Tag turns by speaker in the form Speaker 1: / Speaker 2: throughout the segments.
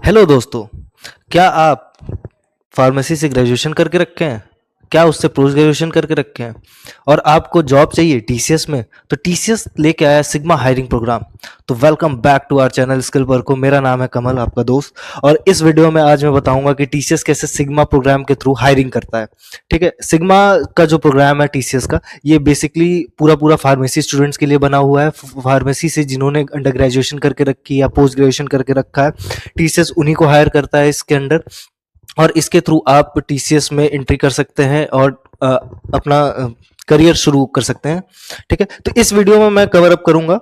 Speaker 1: Hello दोस्तों, क्या आप फार्मेसी से ग्रेजुएशन करके रखे हैं? क्या उससे पोस्ट ग्रेजुएशन करके रखे हैं और आपको जॉब चाहिए टीसीएस में? तो टीसीएस लेके आया सिग्मा हायरिंग प्रोग्राम। तो welcome back to our channel Skill Worko. मेरा नाम है कमल, आपका दोस्त। और इस वीडियो में आज मैं बताऊंगा कि टीसीएस कैसे सिग्मा प्रोग्राम के थ्रू हायरिंग करता है। ठीक है, सिग्मा का जो प्रोग्राम है टीसीएस का, ये बेसिकली पूरा पूरा फार्मेसी स्टूडेंट्स के लिए बना हुआ है। फार्मेसी से जिन्होंने अंडर ग्रेजुएशन करके रखी या पोस्ट ग्रेजुएशन करके रखा है, टीसीएस उन्हीं को हायर करता है इसके अंडर। और इसके थ्रू आप टीसीएस में एंट्री कर सकते हैं और अपना करियर शुरू कर सकते हैं। ठीक है, तो इस वीडियो में मैं कवर अप करूंगा,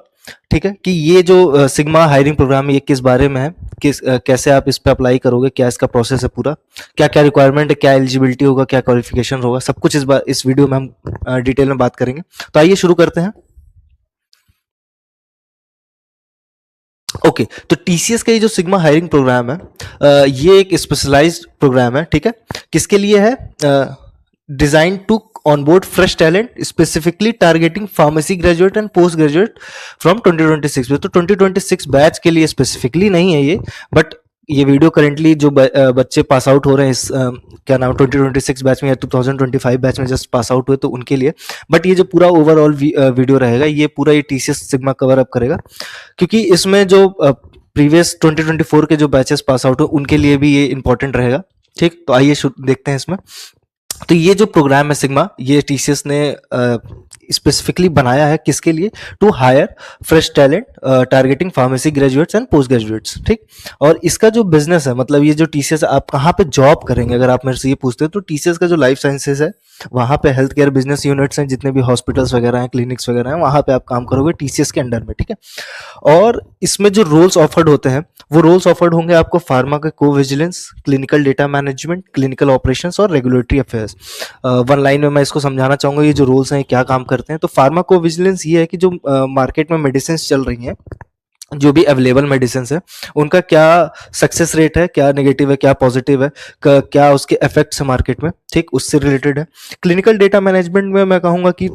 Speaker 1: ठीक है, कि ये जो सिग्मा हायरिंग प्रोग्राम है ये किस बारे में है, कैसे आप इस पे अप्लाई करोगे, क्या इसका प्रोसेस है पूरा, क्या क्या रिक्वायरमेंट है, क्या एलिजिबिलिटी होगा, क्या क्वालिफिकेशन होगा, सब कुछ इस वीडियो में हम डिटेल में बात करेंगे। तो आइए शुरू करते हैं। ओके, तो टीसीएस का ये जो सिग्मा हायरिंग प्रोग्राम है, ये एक स्पेशलाइज्ड प्रोग्राम है। ठीक है, किसके लिए है? Design to onboard fresh talent specifically targeting pharmacy graduate and post graduate from 2026 में। तो 2026 बैच के लिए स्पेसिफिकली नहीं है ये, बट ये वीडियो करेंटली जो बच्चे पास आउट हो रहे हैं इस क्या नाम 2026 बैच में या 2025 बैच में जस्ट पास आउट हुए, तो उनके लिए। बट ये जो पूरा ओवरऑल वीडियो रहेगा, ये पूरा ये टीसीएस सिग्मा कवर अप करेगा, क्योंकि इसमें जो प्रीवियस 2024 के जो बैचेस पास आउट हो उनके लिए भी ये इंपॉर्टेंट रहेगा। ठीक, तो आइए देखते हैं इसमें। तो ये जो प्रोग्राम है सिग्मा, ये टीसीएस ने स्पेसिफिकली बनाया है किसके लिए? To hire fresh talent targeting pharmacy graduates and post graduates. ठीक, और इसका जो बिजनेस है, मतलब ये जो टीसीएस आप कहाँ पे जॉब करेंगे, अगर आप मेरे से ये पूछते हो, तो टीसीएस का जो लाइफ साइंसेज है, वहाँ पे हेल्थ केयर बिजनेस यूनिट्स हैं, जितने भी हॉस्पिटल्स वगैरह हैं, क्लिनिक्स वगैरह हैं, वहाँ पे आप काम करोगे टीसीएस के अंडर में। ठीक है, और इसमें जो रोल्स ऑफर्ड होते हैं, वो रोल्स ऑफर्ड होंगे आपको फार्मा का को vigilance, clinical data management, clinical operations और रेगुलेटरी अफेयर्स। वन लाइन में मैं इसको समझाना चाहूंगा ये जो रोल्स हैं क्या काम करते हैं। तो फार्मा को विजिलेंस ये है कि जो मार्केट में मेडिसिन चल रही हैं, जो भी अवेलेबल मेडिसिन है, उनका क्या सक्सेस रेट है, क्या नेगेटिव है, क्या पॉजिटिव है, क्या उसके इफेक्ट्स है मार्केट में, ठीक, उससे रिलेटेड है। क्लिनिकल डेटा मैनेजमेंट में मैं कहूँगा कि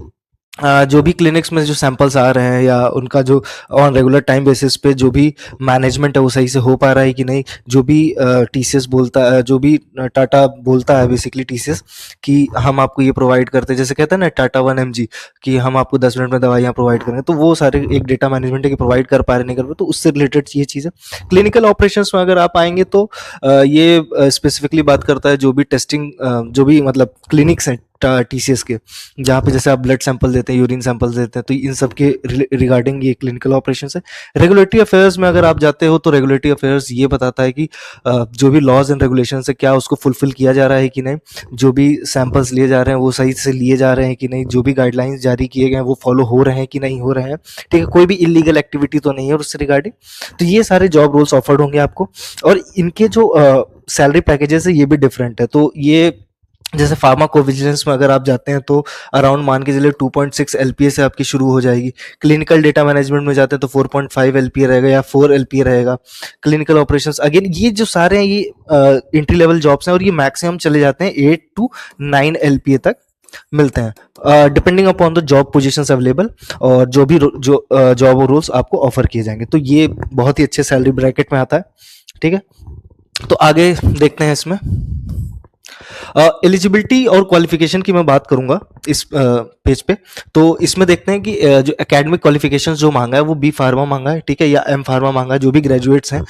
Speaker 1: जो भी क्लिनिक्स में जो सैंपल्स आ रहे हैं या उनका जो ऑन रेगुलर टाइम बेसिस पे जो भी मैनेजमेंट है वो सही से हो पा रहा है कि नहीं, जो भी टीसीएस बोलता है, जो भी टाटा बोलता है बेसिकली टीसीएस, कि हम आपको ये प्रोवाइड करते हैं, जैसे कहते हैं ना टाटा 1 mg, कि हम आपको 10 मिनट में दवाइयाँ प्रोवाइड करेंगे, तो वो सारे एक डेटा मैनेजमेंट है कि प्रोवाइड कर पा रहे नहीं कर पा रहे, तो उससे रिलेटेड ये चीज़ है। क्लिनिकल ऑपरेशंस में अगर आप आएंगे तो ये स्पेसिफिकली बात करता है जो भी टेस्टिंग, जो भी मतलब क्लिनिक्स हैं टीसीएस के, जहाँ पे जैसे आप ब्लड सैंपल देते हैं, यूरिन सैंपल्स देते हैं, तो इन सब के रिगार्डिंग ये क्लिनिकल ऑपरेशंस है। रेगुलेटरी अफेयर्स में अगर आप जाते हो तो रेगुलेटरी अफेयर्स ये बताता है कि जो भी लॉज एंड रेगुलेशंस है क्या उसको फुलफिल किया जा रहा है कि नहीं, जो भी सैंपल्स लिए जा रहे हैं वो सही से लिए जा रहे हैं कि नहीं, जो भी गाइडलाइंस जारी किए गए हैं वो फॉलो हो रहे हैं कि नहीं हो रहे हैं। ठीक है, कोई भी इलीगल एक्टिविटी तो नहीं है उससे रिगार्डिंग। तो ये सारे जॉब रोल्स ऑफर्ड होंगे आपको, और इनके जो सैलरी पैकेजेस है ये भी डिफरेंट है। तो ये जैसे फार्मा को विजिलेंस में अगर आप जाते हैं तो अराउंड मान के चलिए 2.6 एलपीए से आपकी शुरू हो जाएगी। क्लिनिकल डेटा मैनेजमेंट में जाते हैं तो 4.5 एलपीए रहेगा या 4 एलपीए रहेगा। क्लिनिकल ऑपरेशंस अगेन ये जो सारे हैं ये एंट्री लेवल जॉब्स हैं, और ये मैक्सिमम चले जाते हैं 8 to 9 एलपीए तक मिलते हैं, depending upon the job positions available और जो भी जो जॉब रोल्स आपको ऑफर किए जाएंगे। तो ये बहुत ही अच्छे सैलरी ब्रैकेट में आता है। ठीक है, तो आगे देखते हैं इसमें एलिजिबिलिटी और क्वालिफिकेशन की मैं बात करूंगा इस पेज पे। तो इसमें देखते हैं कि जो एकेडमिक क्वालिफिकेशंस जो मांगा है वो बी फार्मा मांगा है, ठीक है, या एम फार्मा मांगा है, जो भी ग्रेजुएट्स हैं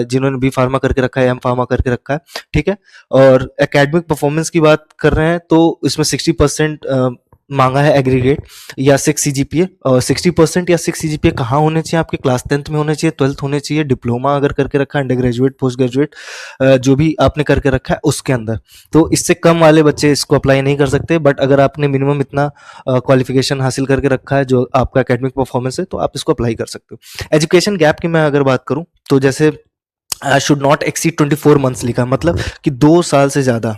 Speaker 1: जिन्होंने बी फार्मा करके रखा है, एम फार्मा करके रखा है। ठीक है, और एकेडमिक परफॉर्मेंस की बात कर रहे हैं तो इसमें 60% मांगा है एग्रीगेट या 6 सीजीपीए। और 60% या 6 सीजीपीए कहाँ होने चाहिए? आपके क्लास 10th में होने चाहिए, 12th होने चाहिए, डिप्लोमा अगर करके रखा है, अंडर ग्रेजुएट, पोस्ट ग्रेजुएट, जो भी आपने करके रखा है उसके अंदर। तो इससे कम वाले बच्चे इसको अप्लाई नहीं कर सकते, बट अगर आपने मिनिमम इतना क्वालिफिकेशन हासिल करके रखा है जो आपका एकेडमिक परफॉर्मेंस है, तो आप इसको अप्लाई कर सकते हो। एजुकेशन गैप की मैं अगर बात करूँ तो जैसे शुड नॉट एक्सीड 24 मंथ्स लिखा, मतलब कि 2 साल से ज़्यादा,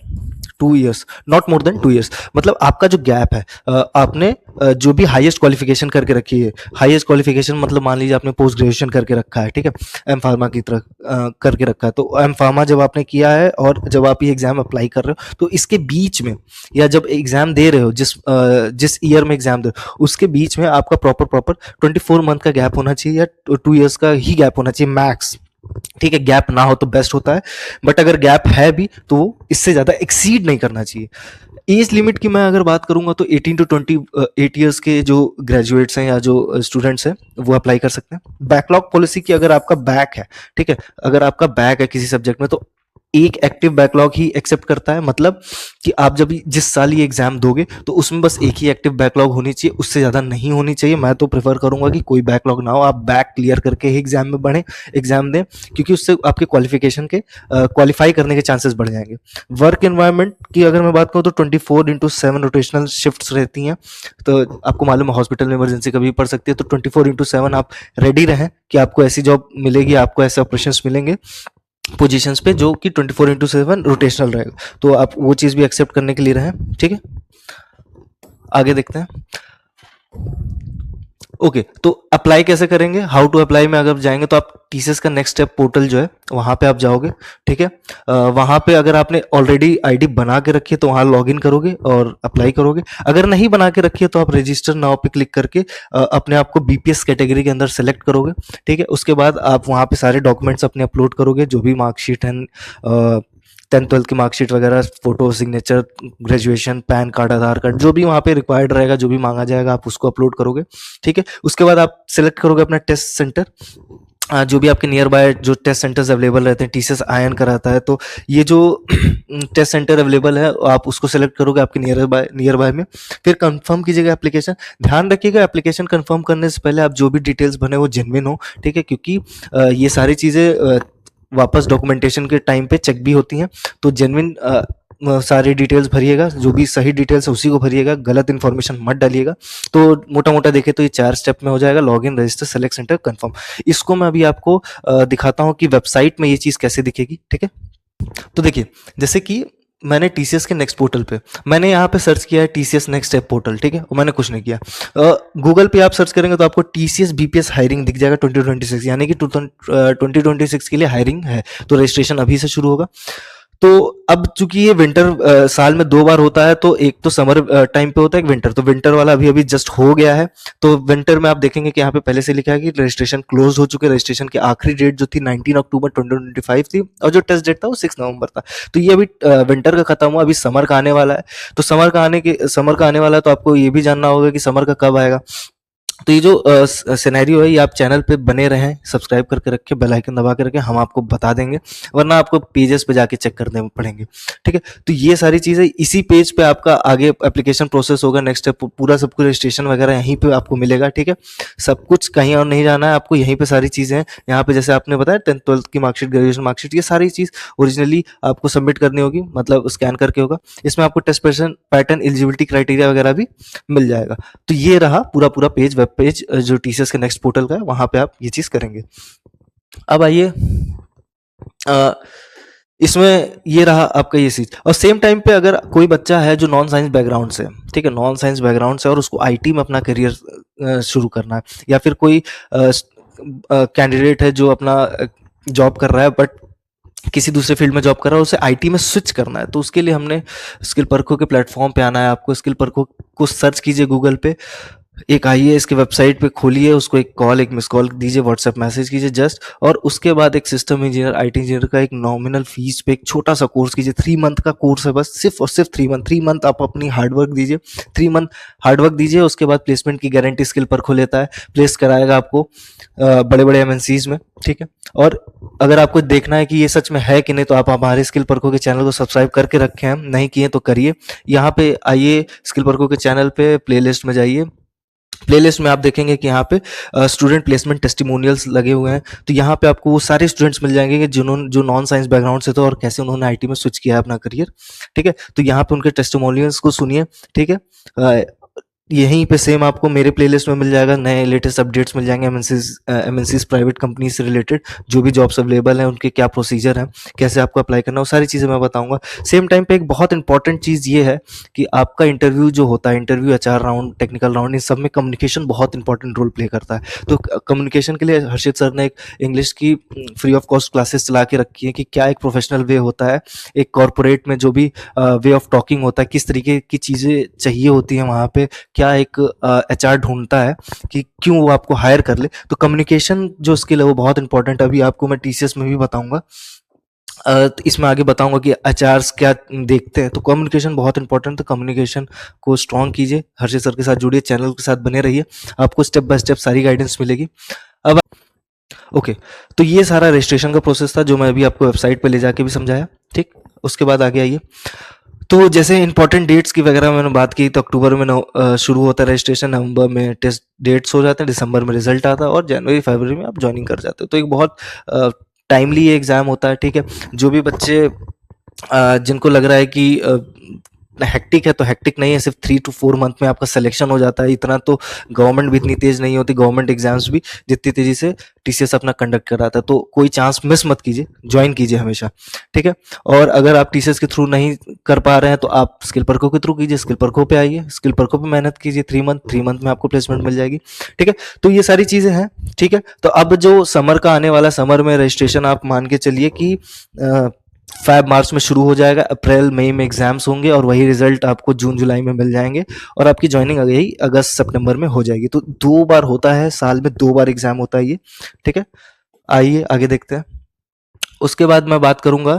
Speaker 1: 2 years, not more than 2 years, मतलब आपका जो गैप है, आपने जो भी हाईएस्ट क्वालिफिकेशन करके रखी है, हाईएस्ट क्वालिफिकेशन मतलब मान लीजिए आपने पोस्ट ग्रेजुएशन करके रखा है, ठीक है, एम फार्मा की तरह करके रखा है, तो एम फार्मा जब आपने किया है और जब आप ये एग्जाम अप्लाई कर रहे हो, तो इसके बीच में या जब एग्जाम दे रहे हो, जिस ईयर में एग्जाम दे रहे हो उसके बीच में आपका प्रॉपर 24 मंथ का गैप होना चाहिए या 2 years का ही गैप होना चाहिए मैक्स। ठीक है, गैप ना हो तो बेस्ट होता है, बट अगर गैप है भी तो वो इससे ज़्यादा एक्सीड नहीं करना चाहिए। एज लिमिट की मैं अगर बात करूंगा तो 18 टू 28 ईयर्स के जो ग्रेजुएट्स हैं या जो स्टूडेंट्स हैं वो अप्लाई कर सकते हैं। बैकलॉग पॉलिसी की अगर आपका बैक है, ठीक है, अगर आपका बैक है किसी सब्जेक्ट में तो एक एक्टिव बैकलॉग ही एक्सेप्ट करता है, मतलब कि आप जब जिस साल ये एग्जाम दोगे तो उसमें बस एक ही एक्टिव बैकलॉग होनी चाहिए, उससे ज़्यादा नहीं होनी चाहिए। मैं तो प्रेफर करूंगा कि कोई बैकलॉग ना हो, आप बैक क्लियर करके ही एग्जाम में बढ़े, एग्जाम दें, क्योंकि उससे आपके क्वालिफिकेशन के क्वालिफाई करने के चांसेस बढ़ जाएंगे। वर्क एनवायरनमेंट की अगर मैं बात करूँ तो 24/7 रोटेशनल शिफ्ट्स रहती हैं, तो आपको मालूम है हॉस्पिटल में इमरजेंसी कभी भी पड़ सकती है, तो 24/7 आप रेडी रहें कि आपको ऐसी जॉब मिलेगी, आपको ऐसे ऑपरेशंस मिलेंगे पोजीशंस पे जो कि 24/7 रोटेशनल रहेगा, तो आप वो चीज़ भी एक्सेप्ट करने के लिए रहें। ठीक है, आगे देखते हैं। ओके, तो अप्लाई कैसे करेंगे, हाउ टू अप्लाई में अगर जाएंगे तो आप टीसीएस का नेक्स्ट स्टेप पोर्टल जो है वहां पे आप जाओगे। ठीक है, वहां पे अगर आपने ऑलरेडी आईडी बना के रखी है तो वहां लॉगिन करोगे और अप्लाई करोगे। अगर नहीं बना के रखी है तो आप रजिस्टर नाउ पे क्लिक करके अपने आप को बीपीएस कैटेगरी के अंदर सेलेक्ट करोगे। ठीक है, उसके बाद आप वहां पे सारे डॉक्यूमेंट्स अपने अपलोड करोगे, जो भी मार्कशीट है, 10th-12th की मार्कशीट वगैरह, photo, signature, graduation, PAN card, Aadhaar card, जो भी वहाँ पे रिक्वायर्ड रहेगा, जो भी मांगा जाएगा आप उसको अपलोड करोगे। ठीक है, उसके बाद आप सिलेक्ट करोगे अपना टेस्ट सेंटर, जो भी आपके नियर बाय जो टेस्ट सेंटर्स अवेलेबल रहते हैं, टीसीएस आयन कराता है, तो ये जो टेस्ट सेंटर अवेलेबल है आप उसको सेलेक्ट करोगे आपके नियर बाय में। फिर कंफर्म कीजिएगा एप्लीकेशन। ध्यान रखिएगा एप्लीकेशन कंफर्म करने से पहले आप जो भी डिटेल्स भरे वो जेन्युइन हो। ठीक है, क्योंकि ये सारी चीज़ें वापस डॉक्यूमेंटेशन के टाइम पे चेक भी होती हैं, तो जेन्युइन सारी डिटेल्स भरिएगा, जो भी सही डिटेल्स है उसी को भरिएगा, गलत इन्फॉर्मेशन मत डालिएगा। तो मोटा मोटा देखें तो ये 4 स्टेप में हो जाएगा, login, register, select centre, confirm. इसको मैं अभी आपको दिखाता हूँ कि वेबसाइट में ये चीज़ कैसे दिखेगी। ठीक है, तो देखिए, जैसे कि मैंने टीसीएस के नेक्स्ट पोर्टल पे मैंने यहाँ पे सर्च किया है टीसीएस नेक्स्ट स्टेप पोर्टल। ठीक है, और मैंने कुछ नहीं किया। गूगल पे आप सर्च करेंगे तो आपको टीसीएस बीपीएस हायरिंग दिख जाएगा 2026, यानी कि 2026 के लिए हायरिंग है, तो रजिस्ट्रेशन अभी से शुरू होगा। तो अब चूंकि ये विंटर साल में 2 बार होता है, तो एक तो समर टाइम पे होता है, एक विंटर, तो विंटर वाला अभी अभी जस्ट हो गया है। तो विंटर में आप देखेंगे कि यहाँ पे पहले से लिखा है कि रजिस्ट्रेशन क्लोज हो चुके हैं। रजिस्ट्रेशन की आखिरी डेट जो थी 19 अक्टूबर 2025 थी, और जो टेस्ट डेट था वो 6 नवंबर था। तो ये अभी विंटर का खत्म हुआ, अभी समर का आने वाला है। तो समर का आने वाला है, तो आपको ये भी जानना होगा कि समर का कब आएगा। तो ये जो सिनेरियो है, ये आप चैनल पे बने रहें, सब्सक्राइब करके रखें, बेल आइकन दबा के रखें, हम आपको बता देंगे, वरना आपको पेजेस पे जाके चेक करने पड़ेंगे। ठीक है, तो ये सारी चीज़ें इसी पेज पे आपका आगे एप्लीकेशन प्रोसेस होगा, नेक्स्ट स्टेप पूरा सब कुछ रजिस्ट्रेशन वगैरह यहीं पे आपको मिलेगा। ठीक है, सब कुछ कहीं और नहीं जाना है आपको, यहीं पे सारी चीज़ें हैं। यहाँ पे जैसे आपने बताया 10th-12th की मार्कशीट, ग्रेजुएशन मार्कशीट, ये सारी चीज़ ओरिजिनली आपको सबमिट करनी होगी, मतलब स्कैन करके होगा। इसमें आपको टेस्ट पैटर्न, एलिजिबिलिटी क्राइटेरिया वगैरह भी मिल जाएगा। तो ये रहा पूरा पूरा पेज, वेब पेज जो टीसीएस के नेक्स्ट पोर्टल का है, वहां पे आप ये चीज करेंगे। अब आइए, इसमें ये रहा आपका ये चीज। और सेम टाइम पे अगर कोई बच्चा है जो नॉन साइंस बैकग्राउंड से, ठीक है, नॉन साइंस बैकग्राउंड से, और उसको आईटी में अपना करियर शुरू करना है, या फिर कोई कैंडिडेट है जो अपना जॉब कर रहा है बट किसी दूसरे फील्ड में जॉब कर रहा है, उसे आईटी में स्विच करना है, तो उसके लिए हमने स्किल परखो के प्लेटफॉर्म पे आना है। आपको स्किल परखो को सर्च कीजिए गूगल पे, एक आइए इसके वेबसाइट पे खोलिए, उसको एक कॉल, एक मिस कॉल दीजिए, व्हाट्सएप मैसेज कीजिए जस्ट, और उसके बाद एक सिस्टम इंजीनियर, आईटी इंजीनियर का एक नॉमिनल फीस पे एक छोटा सा कोर्स कीजिए। 3 मंथ का कोर्स है बस, सिर्फ और सिर्फ 3 मंथ आप अपनी हार्डवर्क दीजिए, 3 मंथ हार्डवर्क दीजिए। उसके बाद प्लेसमेंट की गारंटी स्किल परखो लेता है, प्लेस कराएगा आपको बड़े बड़े एमएनसीज में। ठीक है, और अगर आपको देखना है कि ये सच में है कि नहीं, तो आप हमारे स्किल परखो के चैनल को सब्सक्राइब करके रखे हैं, नहीं किए तो करिए। यहाँ पे आइए, स्किल परखो के चैनल पे प्लेलिस्ट में जाइए, प्लेलिस्ट में आप देखेंगे कि यहाँ पे स्टूडेंट प्लेसमेंट टेस्टिमोनियल्स लगे हुए हैं। तो यहाँ पे आपको वो सारे स्टूडेंट्स मिल जाएंगे कि जिन्होंने, जो नॉन साइंस बैकग्राउंड से थे और कैसे उन्होंने आईटी में स्विच किया है अपना करियर। ठीक है, तो यहाँ पे उनके टेस्टिमोनियल्स को सुनिए। ठीक है, यहीं पे सेम आपको मेरे प्लेलिस्ट में मिल जाएगा, नए लेटेस्ट अपडेट्स मिल जाएंगे, एमएनसीज प्राइवेट कंपनी से रिलेटेड जो भी जॉब्स अवेलेबल हैं, उनके क्या प्रोसीजर है, कैसे आपको अप्लाई करना है, वो सारी चीज़ें मैं बताऊंगा। सेम टाइम पे एक बहुत इंपॉर्टेंट चीज़ ये है कि आपका इंटरव्यू जो होता है, interview, HR round, technical round, इन सब में कम्युनिकेशन बहुत इंपॉर्टेंट रोल प्ले करता है। तो कम्युनिकेशन के लिए हर्षित सर ने एक इंग्लिश की फ्री ऑफ कॉस्ट क्लासेस चला के रखी है कि क्या एक प्रोफेशनल वे होता है, एक कॉरपोरेट में जो भी वे ऑफ टॉकिंग होता है, किस तरीके की चीज़ें चाहिए होती हैं वहाँ पे, क्या एक एचआर ढूंढता है कि क्यों वो आपको हायर कर ले। तो कम्युनिकेशन जो स्किल है वो बहुत इंपॉर्टेंट है। अभी आपको मैं टीसीएस में भी बताऊंगा, तो इसमें आगे बताऊंगा कि एचआर्स क्या देखते हैं। तो कम्युनिकेशन बहुत इंपॉर्टेंट है, तो कम्युनिकेशन को स्ट्रॉन्ग कीजिए, हर्षित सर के साथ जुड़िए, चैनल के साथ बने रहिए, आपको स्टेप बाय स्टेप सारी गाइडेंस मिलेगी। अब ओके, तो ये सारा रजिस्ट्रेशन का प्रोसेस था जो मैं अभी आपको वेबसाइट पे ले जाके भी समझाया, ठीक। उसके बाद आगे आइए। तो जैसे इंपॉर्टेंट डेट्स की वगैरह मैंने बात की, तो अक्टूबर में शुरू होता है रजिस्ट्रेशन, नवंबर में टेस्ट डेट्स हो जाते हैं, दिसंबर में रिजल्ट आता है और जनवरी फरवरी में आप ज्वाइनिंग कर जाते हो। तो एक बहुत टाइमली ये एग्ज़ाम होता है, ठीक है। जो भी बच्चे जिनको लग रहा है कि हेक्टिक है, तो हेक्टिक नहीं है, सिर्फ 3 to 4 मंथ में आपका सिलेक्शन हो जाता है। इतना तो गवर्नमेंट भी इतनी तेज नहीं होती, गवर्नमेंट एग्जाम्स भी जितनी तेजी से टीसीएस अपना कंडक्ट कराता है। तो कोई चांस मिस मत कीजिए, ज्वाइन कीजिए हमेशा, ठीक है। और अगर आप टीसीएस के थ्रू नहीं कर पा रहे हैं तो आप स्किल परखों के थ्रू कीजिए, स्किल परखों पे आइए, स्किल परखों पे मेहनत कीजिए, 3 मंथ में आपको प्लेसमेंट मिल जाएगी, ठीक है। तो ये सारी चीजें हैं, ठीक है। तो अब जो समर का आने वाला, समर में रजिस्ट्रेशन आप मान के चलिए कि फैब मार्च में शुरू हो जाएगा, अप्रैल मई में एग्जाम्स होंगे और वही रिजल्ट आपको जून जुलाई में मिल जाएंगे और आपकी ज्वाइनिंग यही अगस्त सितंबर में हो जाएगी। तो 2 बार होता है, साल में 2 बार एग्जाम होता है ये, ठीक है। आइए आगे देखते हैं। उसके बाद मैं बात करूंगा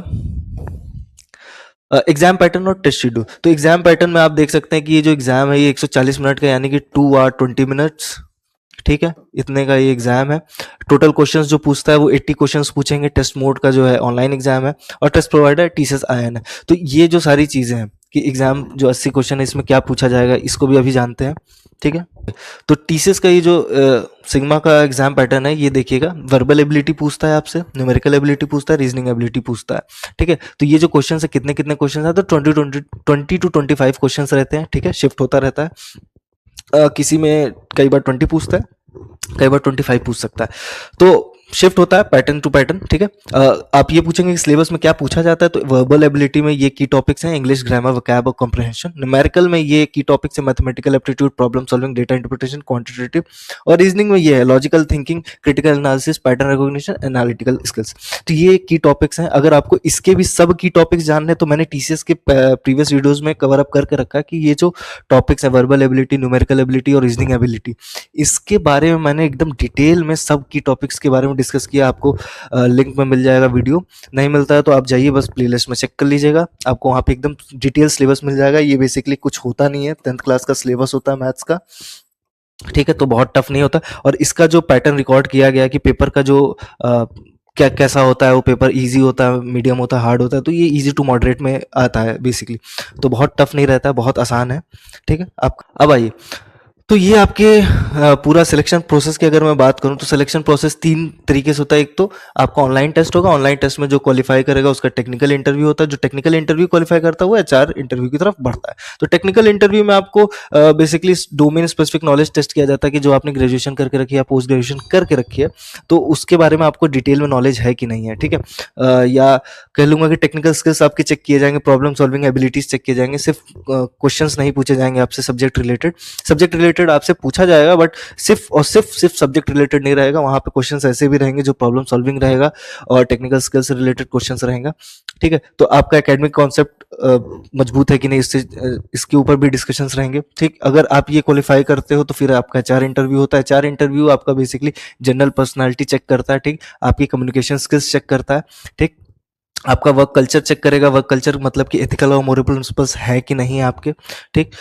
Speaker 1: एग्जाम पैटर्न और टेस्ट शेड्यूल। तो एग्जाम पैटर्न में आप देख सकते हैं कि ये जो एग्जाम है ये 140 मिनट का, यानी कि 2 hour 20 minutes, ठीक है, इतने का ये एग्जाम है। टोटल क्वेश्चंस जो पूछता है वो 80 क्वेश्चंस पूछेंगे। टेस्ट मोड का जो है ऑनलाइन एग्जाम है और टेस्ट प्रोवाइडर टीसीएस आईएन है। तो ये जो सारी चीजें हैं कि एग्जाम जो 80 क्वेश्चन है इसमें क्या पूछा जाएगा, इसको भी अभी जानते हैं, ठीक है। तो टीसीएस का ये जो सिग्मा का एग्जाम पैटर्न है, ये देखिएगा, वर्बल एबिलिटी पूछता है आपसे, न्यूमेरिकल एबिलिटी पूछता है, रीजनिंग एबिलिटी पूछता है, ठीक है। तो ये जो क्वेश्चन है कितने कितने क्वेश्चन है, तो 20 to 25 क्वेश्चन रहते हैं, ठीक है, शिफ्ट होता रहता है। किसी में कई बार 20 पूछता है, कई बार 25 पूछ सकता है, तो शिफ्ट होता है पैटर्न टू पैटर्न, ठीक है। आप ये पूछेंगे कि सिलेबस में क्या पूछा जाता है, तो वर्बल एबिलिटी में ये की टॉपिक्स हैं, इंग्लिश ग्रामर वोकैब और कॉम्प्रिहेंशन। न्यूमेरिकल में ये की टॉपिक्स है, mathematical aptitude, problem solving, data interpretation, quantitative. और रीजनिंग में ये है logical thinking, critical analysis, pattern recognition, analytical skills. तो ये की टॉपिक्स हैं। अगर आपको इसके भी सब की टॉपिक्स जानने हैं तो मैंने टीसीएस के प्रीवियस वीडियोज में कवर अप करके रखा है कि ये जो टॉपिक्स है वर्बल एबिलिटी, न्यूमेरिकल एबिलिटी और रीजनिंग एबिलिटी, इसके बारे में मैंने एकदम डिटेल में सब की टॉपिक्स के बारे में डिस्कस किया। आपको लिंक में मिल जाएगा, वीडियो नहीं मिलता है तो आप जाइए बस प्लेलिस्ट में चेक कर लीजिएगा, आपको वहाँ पे एकदम डिटेल सिलेबस मिल जाएगा। ये बेसिकली कुछ होता नहीं है, 10th क्लास का सिलेबस होता है मैथ्स का, ठीक है। तो बहुत टफ नहीं होता। और इसका जो पैटर्न रिकॉर्ड किया गया कि पेपर का जो क्या कैसा होता है, वो पेपर इजी होता है, मीडियम होता है, हार्ड होता है, तो ये इजी टू मॉडरेट में आता है बेसिकली। तो बहुत टफ नहीं रहता है, बहुत आसान है, ठीक है। आप अब आइए, तो ये आपके पूरा सिलेक्शन प्रोसेस की अगर मैं बात करूं तो सिलेक्शन प्रोसेस 3 तरीके से होता है। एक तो आपका ऑनलाइन टेस्ट होगा, ऑनलाइन टेस्ट में जो क्वालिफाई करेगा उसका टेक्निकल इंटरव्यू होता है, जो टेक्निकल इंटरव्यू क्वालिफाई करता है वो एचआर इंटरव्यू की तरफ बढ़ता है। तो टेक्निकल इंटरव्यू में आपको basically domain specific knowledge test किया जाता है कि जो आपने ग्रेजुएशन करके रखी है या पोस्ट ग्रेजुएशन करके रखी है तो उसके बारे में आपको डिटेल में नॉलेज है कि नहीं है, ठीक है। या कह लूंगा कि टेक्निकल स्किल्स आपके चेक किए जाएंगे, प्रॉब्लम सॉल्विंग एबिलिटीज चेक किए जाएंगे। सिर्फ क्वेश्चंस नहीं पूछे जाएंगे आपसे सब्जेक्ट रिलेटेड आपसे पूछा जाएगा, बट सिर्फ सब्जेक्ट रिलेटेड नहीं रहेगा, वहां पे क्वेश्चंस ऐसे भी रहेंगे जो प्रॉब्लम सॉल्विंग रहेगा और टेक्निकल स्किल से रिलेटेड क्वेश्चंस रहेगा, ठीक है। तो आपका एकेडमिक कॉन्सेप्ट मजबूत है कि नहीं, इसके ऊपर भी डिस्कशंस रहेंगे, ठीक। अगर आप ये क्वालिफाई करते हो तो फिर आपका एचआर इंटरव्यू होता है। एचआर इंटरव्यू आपका बेसिकली जनरल पर्सनालिटी चेक करता है, ठीक, आपकी कम्युनिकेशन स्किल्स चेक करता है, ठीक, आपका वर्क कल्चर चेक करेगा। वर्क कल्चर मतलब कि एथिकल और मोरल प्रिंसिपल्स है कि नहीं है आपके, ठीक,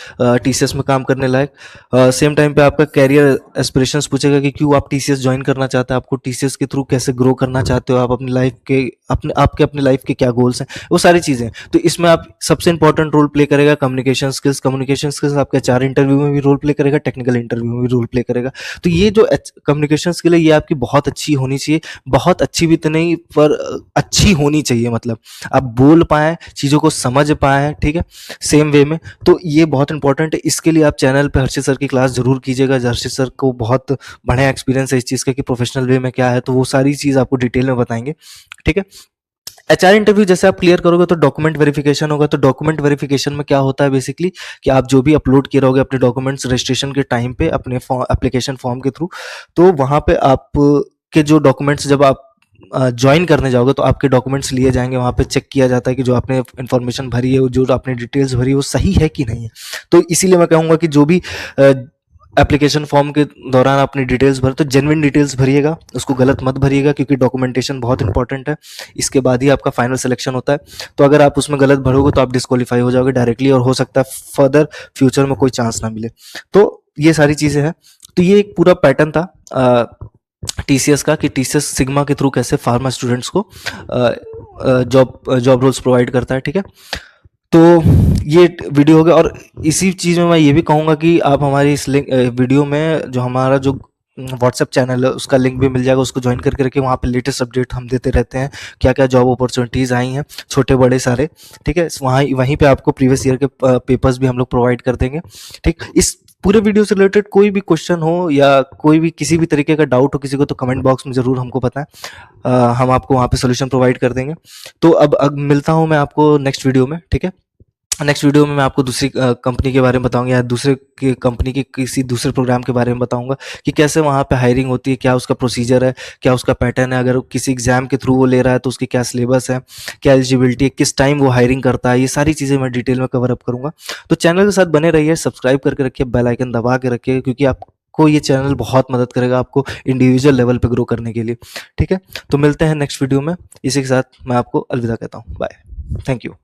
Speaker 1: टीसीएस में काम करने लायक। सेम टाइम पे आपका कैरियर एस्पिरेशंस पूछेगा कि क्यों आप टीसीएस ज्वाइन करना चाहते हैं, आपको टीसीएस के थ्रू कैसे ग्रो करना चाहते हो, आप अपनी लाइफ के अपनी लाइफ के क्या गोल्स हैं, वो सारी चीजें। तो इसमें आप सबसे इंपॉर्टेंट रोल प्ले करेगा कम्युनिकेशन स्किल्स आपके एचआर इंटरव्यू में भी रोल प्ले करेगा, टेक्निकल इंटरव्यू में भी रोल प्ले करेगा। तो ये जो कम्युनिकेशन स्किल है ये आपकी बहुत अच्छी होनी चाहिए, बहुत अच्छी भी तो नहीं पर अच्छी होनी चाहिए, मतलब आप बोल पाए, चीजों को समझ पाए, ठीक है, सेम वे में। तो ये बहुत इंपॉर्टेंट है। इसके लिए आप चैनल पे हर्षित सर की क्लास जरूर कीजिएगा। हर्षित सर को बहुत बढ़िया एक्सपीरियंस है इस चीज का कि प्रोफेशनल वे में क्या है, तो वो सारी चीज आपको डिटेल में बताएंगे, ठीक है। एचआर इंटरव्यू जैसे आप क्लियर करोगे तो डॉक्यूमेंट वेरिफिकेशन होगा। तो डॉक्यूमेंट वेरिफिकेशन में क्या होता है बेसिकली कि आप जो भी अपलोड किए रहोगे अपने डॉक्यूमेंट्स रजिस्ट्रेशन के टाइम पे अपने एप्लीकेशन फॉर्म के थ्रू, तो वहां पे आप के जो डॉक्यूमेंट्स जब आप ज्वाइन करने जाओगे तो आपके डॉक्यूमेंट्स लिए जाएंगे, वहाँ पे चेक किया जाता है कि जो आपने इन्फॉर्मेशन भरी है, जो आपने डिटेल्स भरी है वो सही है कि नहीं है। तो इसीलिए मैं कहूँगा कि जो भी एप्लीकेशन फॉर्म के दौरान अपनी डिटेल्स भर तो जेन्युइन डिटेल्स भरिएगा, उसको गलत मत भरिएगा, क्योंकि डॉक्यूमेंटेशन बहुत इंपॉर्टेंट है। इसके बाद ही आपका फाइनल सिलेक्शन होता है। तो अगर आप उसमें गलत भरोगे तो आप डिस्क्वालीफाई हो जाओगे डायरेक्टली, और हो सकता है फर्दर फ्यूचर में कोई चांस ना मिले। तो ये सारी चीज़ें हैं। तो ये एक पूरा पैटर्न था टीसीएस का, कि टीसीएस सिग्मा के थ्रू कैसे फार्मा स्टूडेंट्स को जॉब जॉब रोल्स प्रोवाइड करता है। ठीक है, तो ये वीडियो हो गया। और इसी चीज़ में मैं ये भी कहूँगा कि आप हमारी इस लिंक वीडियो में जो हमारा जो व्हाट्सएप चैनल है उसका लिंक भी मिल जाएगा, उसको ज्वाइन करके रखिए। वहाँ पे लेटेस्ट अपडेट हम देते रहते हैं, क्या क्या जॉब अपॉर्चुनिटीज़ आई हैं, छोटे बड़े सारे। ठीक है, वहाँ वहीं पे आपको प्रीवियस ईयर के पेपर्स भी हम लोग प्रोवाइड कर देंगे। ठीक, इस पूरे वीडियो से रिलेटेड कोई भी क्वेश्चन हो या कोई भी किसी भी तरीके का डाउट हो किसी को, तो कमेंट बॉक्स में ज़रूर हमको बताएं। हम आपको वहाँ पे सोल्यूशन प्रोवाइड कर देंगे। तो अब मिलता हूँ मैं आपको नेक्स्ट वीडियो में। ठीक है, नेक्स्ट वीडियो में मैं आपको दूसरी कंपनी के बारे में बताऊंगा, या दूसरे की कंपनी के किसी दूसरे प्रोग्राम के बारे में बताऊंगा कि कैसे वहाँ पे हायरिंग होती है, क्या उसका प्रोसीजर है, क्या उसका पैटर्न है, अगर किसी एग्जाम के थ्रू वो ले रहा है तो उसकी क्या सिलेबस है, क्या एलिजिबिलिटी है, किस टाइम वो हायरिंग करता है। ये सारी चीज़ें मैं डिटेल में कवर अप करूँगा। तो चैनल के साथ बने रहिए, सब्सक्राइब करके रखिए, बेल आइकन दबा के रखिए, क्योंकि आपको ये चैनल बहुत मदद करेगा आपको इंडिविजुअल लेवल पे ग्रो करने के लिए। ठीक है, तो मिलते हैं नेक्स्ट वीडियो में। इसी के साथ मैं आपको अलविदा कहता हूँ। Bye, thank you.